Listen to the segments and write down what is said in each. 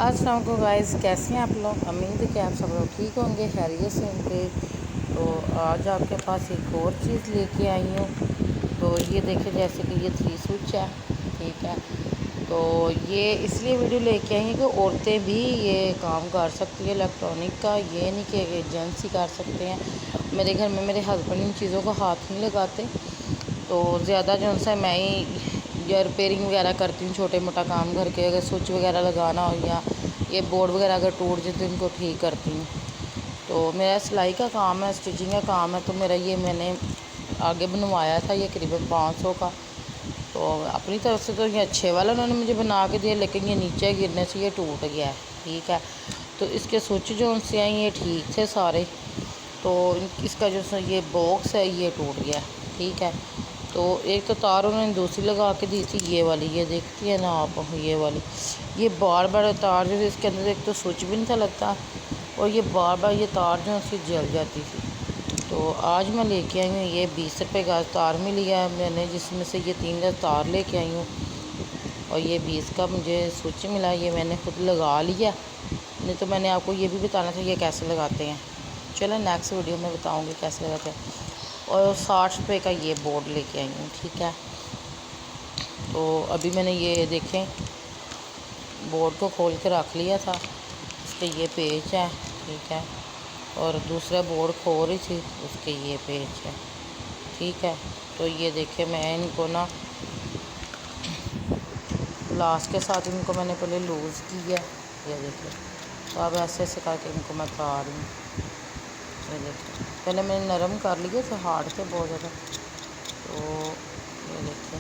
अस्सलाम वालेकुम गाइस, कैसे हैं आप लोग। उम्मीद है कि आप सब लोग ठीक होंगे, खैरियत से होंगे। तो आज आपके पास एक और चीज़ लेके आई हूँ। तो ये देखें, जैसे कि ये 3 स्विच है, ठीक है। तो ये इसलिए वीडियो लेके आई हैं कि औरतें भी ये काम कर सकती है इलेक्ट्रॉनिक का। ये नहीं कि जेंट्स ही कर सकते हैं। मेरे घर में मेरे हस्बैंड इन चीज़ों को हाथ नहीं लगाते, तो ज़्यादा जो है मैं ही या रिपेयरिंग वगैरह करती हूँ, छोटे मोटा काम घर के, अगर स्विच वगैरह लगाना हो या ये बोर्ड वगैरह अगर टूट जाए तो इनको ठीक करती हूँ। तो मेरा सिलाई का काम है, स्टिचिंग का काम है। तो मेरा ये मैंने आगे बनवाया था, ये करीबन 500 का। तो अपनी तरफ से तो ये अच्छे वाला उन्होंने मुझे बना के दिया, लेकिन ये नीचे गिरने से ये टूट गया है, ठीक है। तो इसके स्विच जो उनसे आई ये ठीक थे सारे। तो इसका जो ये बॉक्स है ये टूट गया, ठीक है। तो एक तो तार उन्होंने दूसरी लगा के दी थी, ये वाली, ये देखती है ना आप, ये वाली। ये बार बार तार जो है इसके अंदर एक तो स्विच भी नहीं था लगता, और ये बार बार ये तार जो है उसकी जल जाती थी। तो आज मैं लेके आई हूँ, ये 20 रुपये का तार मिल गया मैंने, जिसमें से ये 3 तार लेके आई हूँ। और ये 20 का मुझे स्विच मिला, ये मैंने खुद लगा लिया। नहीं तो मैंने आपको ये भी बताना था ये कैसे लगाते हैं। चलो नेक्स्ट वीडियो में बताऊँगी कैसे लगाते हैं। और 60 रुपये का ये बोर्ड लेके आई हूँ, ठीक है। तो अभी मैंने ये देखें बोर्ड को खोल के रख लिया था, इसके ये पेज है, ठीक है। और दूसरा बोर्ड खोल रही थी, उसके ये पेज है, ठीक है। तो ये देखें मैं इनको ना ग्लास के साथ इनको मैंने पहले लूज़ किया, ये देखें। तो अब ऐसे ऐसे करके इनको मैं तार रही हूँ, ये देखें। पहले मैंने नरम कर लिए थे, हार्ड थे बहुत ज़्यादा। तो ये देखें,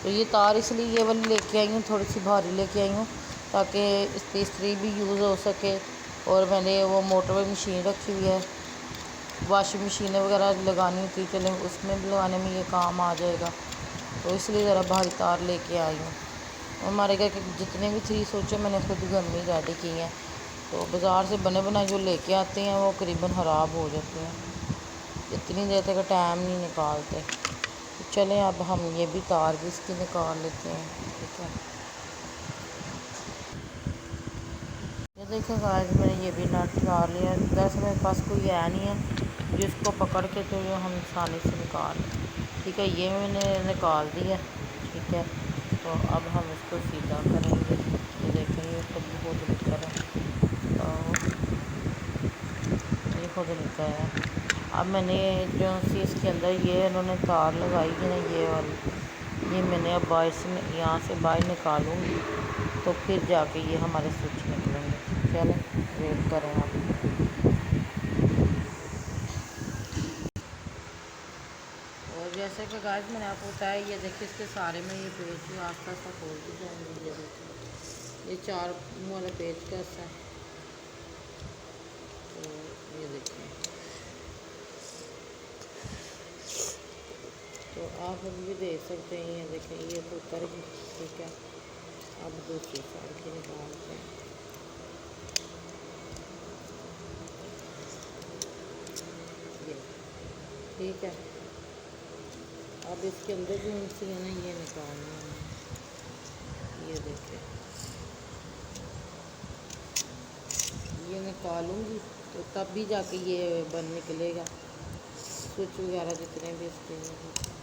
तो ये तार इसलिए ये वाली लेके आई हूँ, थोड़ी सी भारी लेके आई हूँ, ताकि इसकी इस्त्री भी यूज़ हो सके। और मैंने वो मोटर मशीन रखी हुई है, वॉशिंग मशीनें वगैरह लगानी होती, चले उसमें भी लगाने में ये काम आ जाएगा। तो इसलिए ज़रा भारी तार लेके आई हूँ। हमारे घर के जितने भी 3 स्विच हैं मैंने खुद घर में रेडी किए हैं। तो बाज़ार से बने बनाए जो लेके आते हैं वो करीबन ख़राब हो जाते हैं, इतनी देर तक टाइम नहीं निकालते। तो चलें अब हम ये भी तार भी इसकी निकाल लेते हैं, ठीक है। ये देखें गाइस, मैंने ये भी नट निकाल लिया। दरअसल मेरे पास कोई है नहीं है जिसको पकड़ के तो ये हम आसानी से निकाल, ठीक है। ये मैंने निकाल दिया, ठीक है। तो अब हम इसको सीधा करेंगे। ये देखें ये खुद बहुत निकल है, तो ये खुद निकल है। अब मैंने जो सी इसके अंदर ये इन्होंने तार लगाई है ना, ये वाली, ये मैंने अब बाहर से यहाँ से बाहर निकालूँगी, तो फिर जाके ये हमारे स्विच निकलेंगे। चलें वेट करें आप। और जैसे कि गाइस मैंने आपको बताया, ये देखिए इसके सारे में ये पेज भी आस्ता आस्ता खोलती जाएंगे। ये देखिए ये 4 मुँह वाला पेज कैसा है, तो ये देखिए। तो आप अभी भी देख सकते हैं, ये देखें ये तो उतर गई, ठीक है। अब दूसरी साइड की निकालते हैं। ये ठीक है। अब इसके अंदर जो उनसी है ना ये निकालना है, ये देखें ये निकालूंगी तो तब भी जाके ये बन निकलेगा, स्विच वगैरह जितने भी इसके हैं।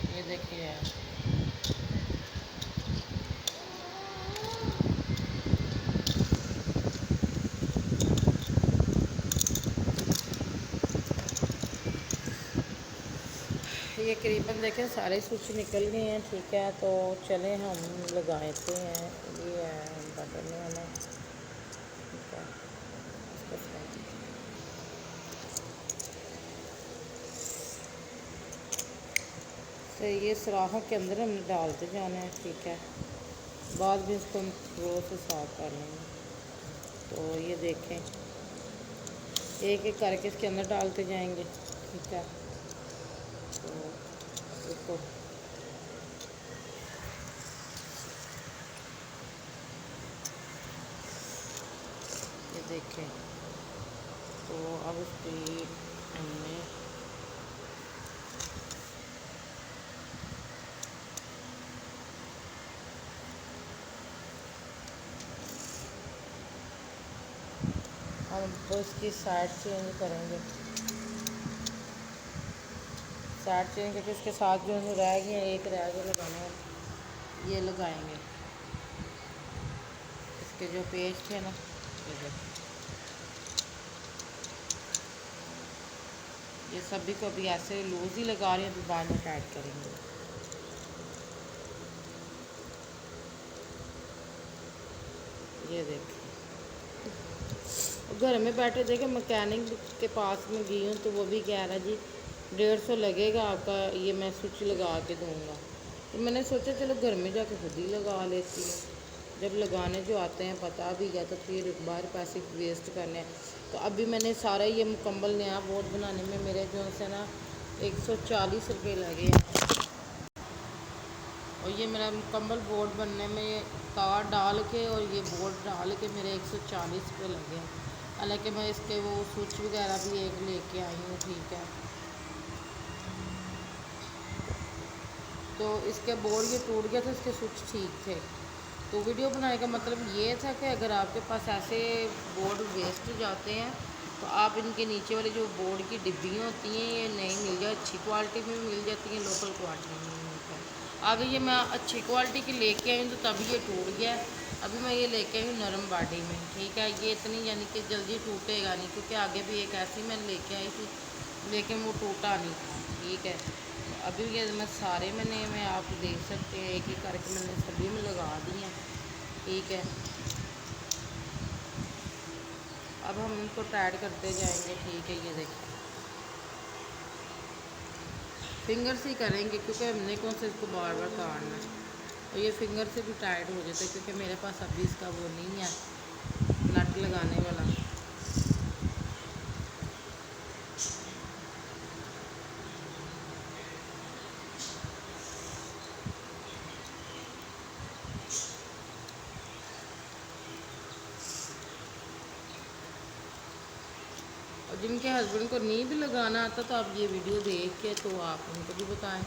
ये देखिए यार, ये करीबन देखें सारे स्विच निकल गए हैं, ठीक है। तो चलें हम लगाते हैं, ये है बटन वाला, ठीक है। इसके साथ तो ये सुराखों के अंदर हमने डालते जाना है, ठीक है। बाद में इसको हम रो से साफ कर लेंगे। तो ये देखें एक एक करके इसके अंदर डालते जाएंगे, ठीक है। तो इसको देखें। तो अब इस पर हमने तो इसकी साइड चेंज करेंगे। साइड चेंज करके इसके साथ जो रह गया, एक रह गया लगाना है, ये लगाएंगे। इसके जो पेज थे ना, ये सभी को अभी ऐसे लूज ही लगा रहे हैं, अभी बाद में टाइट करेंगे। ये देखिए, घर में बैठे देखे मैकेनिक के पास में गई हूँ तो वो भी कह रहा जी 150 लगेगा आपका, ये मैं स्विच लगा के दूँगा। तो मैंने सोचा चलो घर में जाके खुद ही लगा लेती हूँ। जब लगाने जो आते हैं पता भी गया तो फिर बाहर पैसे वेस्ट करने हैं। तो अभी मैंने सारा ये मुकम्मल नया बोर्ड बनाने में मेरे जो से ना 140 रुपये लगे हैं। और ये मेरा मुकम्मल बोर्ड बनने में तार डाल के और ये बोर्ड डाल के मेरे 140 रुपये लगे हैं। हालांकि मैं इसके वो स्विच वगैरह भी एक लेके आई हूँ, ठीक है। तो इसके बोर्ड ये टूट गया था, इसके स्विच ठीक थे। तो वीडियो बनाने का मतलब ये था कि अगर आपके पास ऐसे बोर्ड वेस्ट जाते हैं तो आप इनके नीचे वाले जो बोर्ड की डिब्बियाँ होती हैं ये नहीं मिल जाए, अच्छी क्वालिटी में मिल जाती हैं, लोकल क्वालिटी में मिलता है। आगे ये मैं अच्छी क्वालिटी की लेके आई हूँ तो तभी ये टूट गया। अभी मैं ये लेके आई हूँ नरम बॉडी में, ठीक है। ये इतनी यानी कि जल्दी टूटेगा नहीं, क्योंकि आगे भी एक ऐसी मैं लेके आई थी लेकिन वो टूटा नहीं, ठीक है। अभी ये मैं सारे मैं आप देख सकते हैं एक एक करके मैंने सभी में लगा दी हैं, ठीक है। अब हम इनको टाइट करते जाएंगे, ठीक है। ये देखिए फिंगर से ही करेंगे क्योंकि हमने कौन सा इसको बार बार काटना है। और ये फिंगर से भी टाइट हो जाता है क्योंकि मेरे पास अभी इसका वो नहीं है नट लगाने वाला। और जिनके हस्बैंड को नहीं भी लगाना आता तो आप ये वीडियो देख के तो आप उनको भी बताएं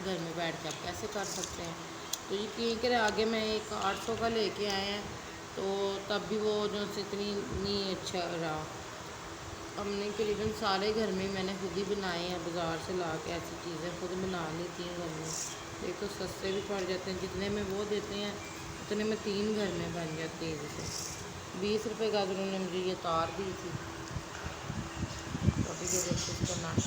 घर में बैठ के आप कैसे कर सकते हैं। तो यकीन करें आगे मैं एक 800 का लेके आए हैं तो तब भी वो जो से इतनी नहीं अच्छा रहा। हमने करीबन सारे घर में मैंने खुद ही बनाए हैं, बाज़ार से ला के ऐसी चीज़ें खुद बना लेती हैं घर में। एक तो सस्ते भी पड़ जाते हैं, जितने में वो देते हैं उतने में 3 घर में बन जाती है। जैसे 20 रुपये का उन्होंने मुझे ये तार दी थी। अभी ये देखिए इसका नाम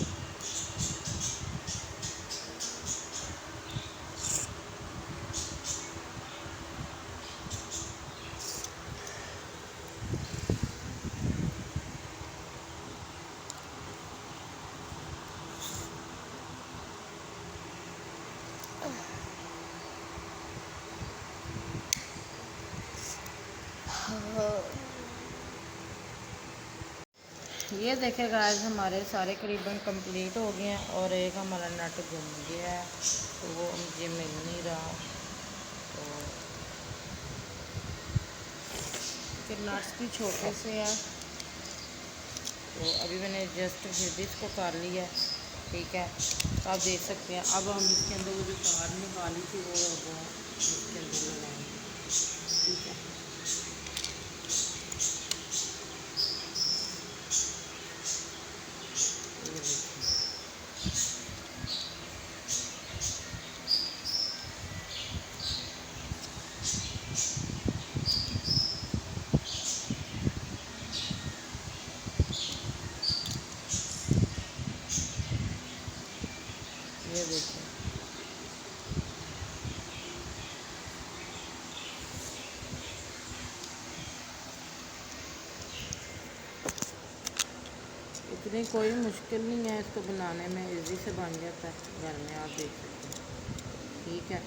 ये देखे गाइस हमारे सारे करीबन कंप्लीट हो गए हैं और एक हमारा नट गुम गया है तो वो मुझे मिल नहीं रहा। तो फिर नट्स भी छोटे से हैं तो अभी मैंने जस्ट फिर भी इसको कर लिया है, ठीक है। तो आप देख सकते हैं अब हम इसके अंदर वो जो तार निकाली थी वो इसके अंदर लगाएंगे, ठीक है। ये देखिए इतनी कोई मुश्किल नहीं है इसको बनाने में, इजी से बन जाता है घर में, आप देख सकते हैं, ठीक है।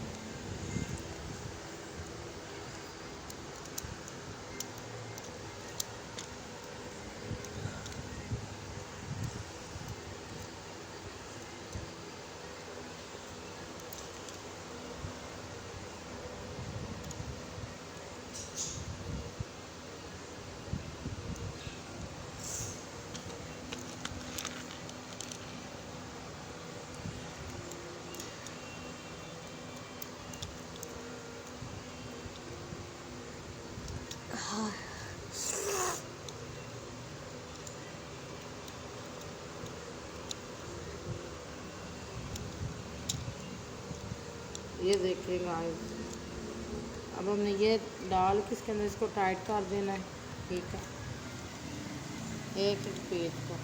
ये देखिए गाइस, अब हमने ये डाल के इसके अंदर इसको टाइट कर देना है। ठीक है, एक एक पेज को।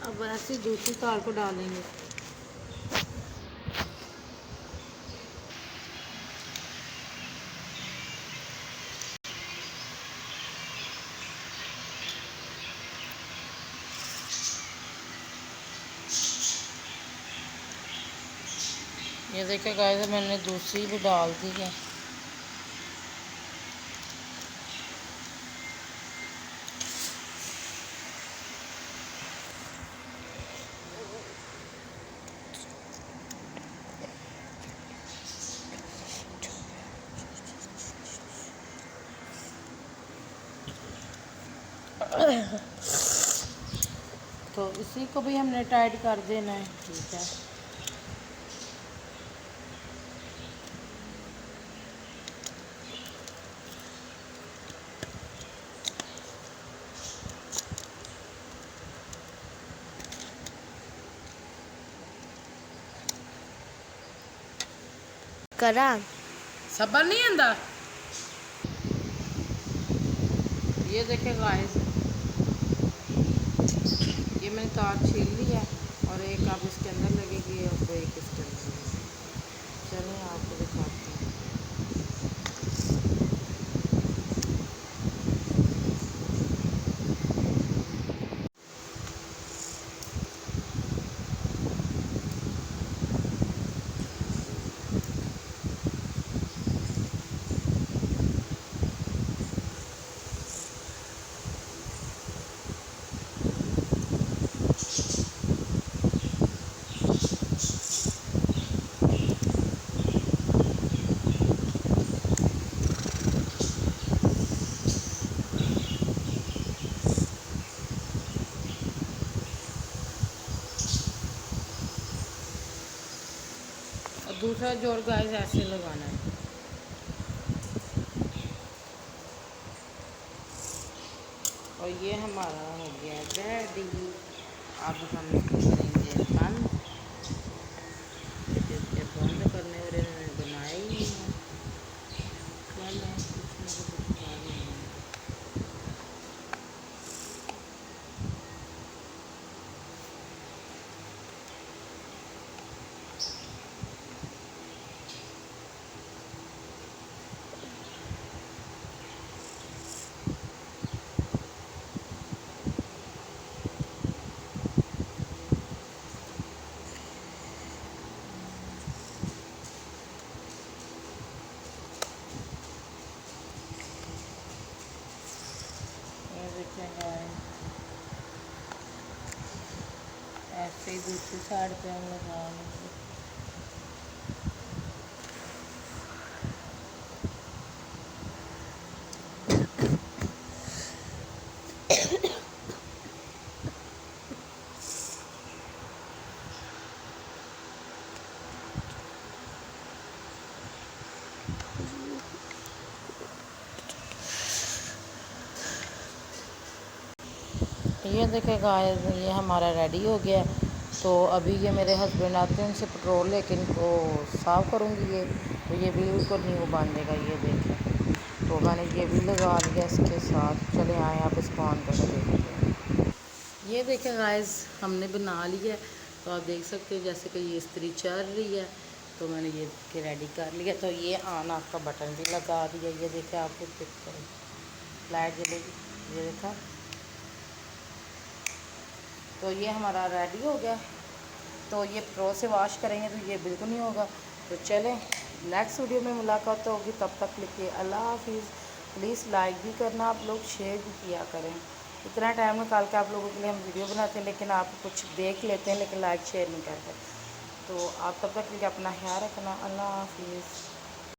अब ऐसे दूसरी तार को डालेंगे। ये देखिए गाइस, मैंने दूसरी भी डाल दी है। तो इसी को भी हमने टाइट कर देना है। ठीक है, करा सबर नहीं आंदा। ये देखे गाइस, ये मैंने तार छील ली है और एक आप इसके अंदर लगेगी और एक इसके अंदर लगेगी। चलिए आपको दिखाते हैं। और दूसरा जोड़ गाइस ऐसे लगाना है। और ये हमारा हो गया रेडी। अब हम इसको करेंगे बंद। बंद करने वाले मैंने बनाया ही नहीं है। कल है कुछ ना कुछ बता रही हूँ। ऐसे ही दूसरी साइड पे हम लगा लेंगे। ये देखें गाइस, ये हमारा रेडी हो गया। तो अभी ये मेरे हस्बैंड आते हैं, उनसे पेट्रोल लेके इनको साफ़ करूँगी। ये तो ये बिल्कुल नहीं वो बांधेगा। ये देखें, तो मैंने ये भी लगा लिया इसके साथ। चले आए आप इसको ऑन करके देखते हैं। ये देखें गाइस, हमने बना लिया। तो आप देख सकते हो जैसे कि ये इस्त्री चल रही है। तो मैंने ये के रेडी कर लिया। तो ये ऑन ऑफ का बटन भी लगा दिया। ये देखें, आपको देखते लाइट जलेगी। ये देखा, तो ये हमारा रेडी हो गया। तो ये प्रो से वॉश करेंगे तो ये बिल्कुल नहीं होगा। तो चलें नेक्स्ट वीडियो में मुलाकात होगी, तब तक लिखिए अल्लाह हाफिज़। प्लीज़ लाइक भी करना आप लोग, शेयर भी किया करें। इतना टाइम निकाल के आप लोगों के लिए हम वीडियो बनाते हैं, लेकिन आप कुछ देख लेते हैं लेकिन लाइक शेयर नहीं करते। तो आप तब तक के लिए अपना ख्याल रखना। अल्लाह हाफिज़।